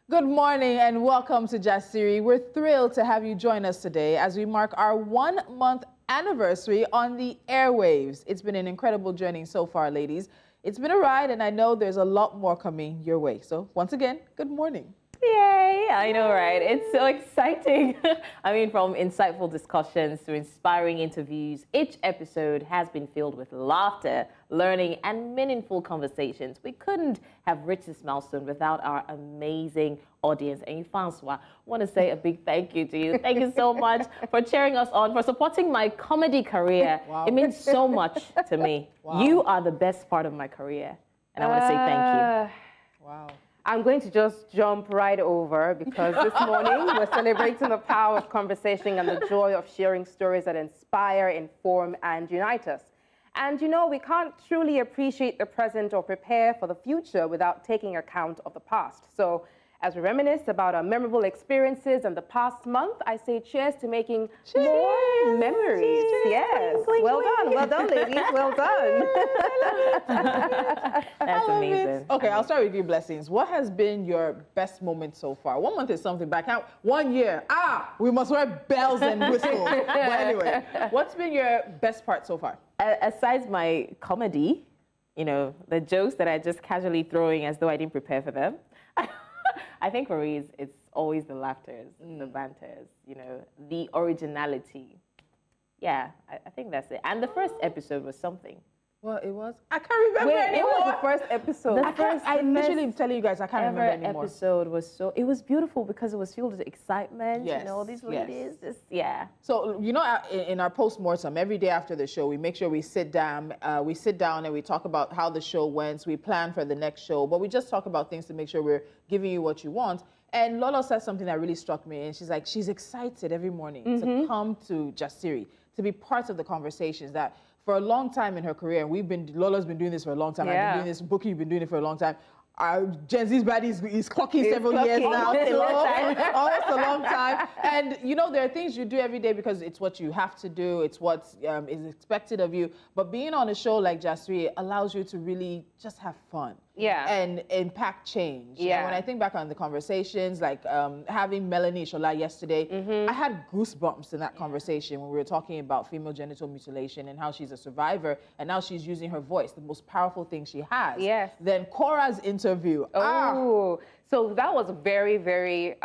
Good morning and welcome to Jasiri. We're thrilled to have you join us today as we mark our 1-month anniversary on the airwaves. It's been an incredible journey so far, ladies. It's been a ride and I know there's a lot more coming your way. So once again, good morning. Yay! I know, right? It's so exciting. I mean, from insightful discussions to inspiring interviews, each episode has been filled with laughter, learning, and meaningful conversations. We couldn't have reached this milestone without our amazing audience. And Francois, I want to say a big thank you to you. Thank you so much for cheering us on, for supporting my comedy career. Wow. It means so much to me. Wow. You are the best part of my career. And I want to say thank you. Wow. I'm going to just jump right over because this morning we're celebrating the power of conversation and the joy of sharing stories that inspire, inform, and unite us. And you know, we can't truly appreciate the present or prepare for the future without taking account of the past. So as we reminisce about our memorable experiences and the past month, I say cheers to making more memories. Cheers. Yes. Cling, Well cling. done. Well done, ladies. Well done. That's amazing. Okay, I'll start with you, Blessings. What has been your best moment so far? 1 month is something, but I can't. 1 year, we must wear bells and whistles. But anyway, what's been your best part so far? Aside my comedy, you know, the jokes that I just casually throwing as though I didn't prepare for them. I think for me, it's always the laughters, the banters, you know, the originality. Yeah, I think that's it. And the first episode was something. Well, it was. I can't remember Wait, anymore. it was the first episode. I'm literally telling you guys, I can't remember Ever anymore. episode was so, it was beautiful because it was filled with excitement, Yes, you know, these yes. ladies, just, yeah. So, you know, in our post-mortem, every day after the show, we make sure we sit down and we talk about how the show went. We plan for the next show, but we just talk about things to make sure we're giving you what you want. And Lolo said something that really struck me, and she's like, she's excited every morning to come to Jasiri, to be part of the conversations that for a long time in her career, and Lola's been doing this for a long time, I've been doing this, Bookie, you've been doing it for a long time. Gen Z's body is clocking several years now. It's a long time. Almost a long time. And you know, there are things you do every day because it's what you have to do, it's what is expected of you. But being on a show like Jasiri allows you to really just have fun. Yeah. And impact change. Yeah. And when I think back on the conversations, like having Melanie Shola yesterday, I had goosebumps in that conversation when we were talking about female genital mutilation and how she's a survivor and now she's using her voice, the most powerful thing she has. Yes. Then Cora's interview. Oh, so that was very, very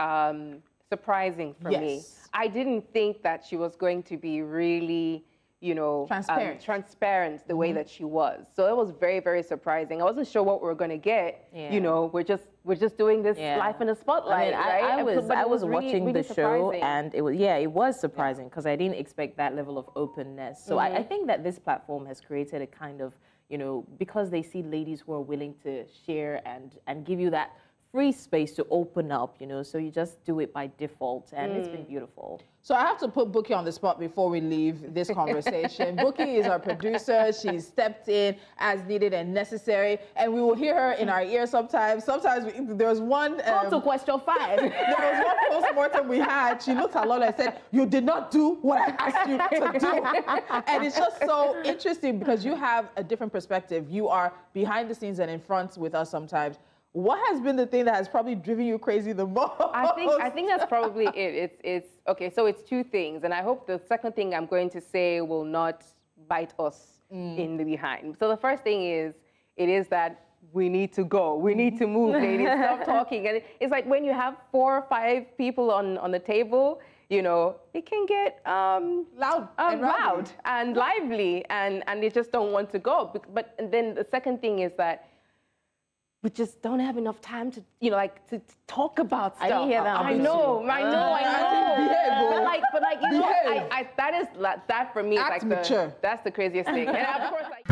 surprising for me. Yes. I didn't think that she was going to be really, you know, transparent the way that she was. So it was very, very surprising. I wasn't sure what we were going to get. Yeah. You know, we're just doing this life in the spotlight. I mean, right? I was really, watching really the show, surprising. and it was surprising because I didn't expect that level of openness. So I think that this platform has created a kind of, you know, because they see ladies who are willing to share and give you that free space to open up, you know, so you just do it by default, and it's been beautiful. So I have to put Bookie on the spot before we leave this conversation. Bookie is our producer. She's stepped in as needed and necessary, and we will hear her in our ear sometimes. Sometimes there was one... On to question 5. There was one post-mortem we had. She looked at Lola and said, "You did not do what I asked you to do." And it's just so interesting because you have a different perspective. You are behind the scenes and in front with us sometimes. What has been the thing that has probably driven you crazy the most? I think that's probably it. It's okay. So it's two things, and I hope the second thing I'm going to say will not bite us in the behind. So the first thing is, it is that we need to go. We need to move, ladies. Stop talking. And it's like when you have 4 or 5 people on the table, you know, it can get loud and lively, and they just don't want to go. But then the second thing is that we just don't have enough time to, you know, like to talk about stuff. I didn't hear that. I know. But like, you know, that for me is Act like mature. that's the craziest thing. And of course, like.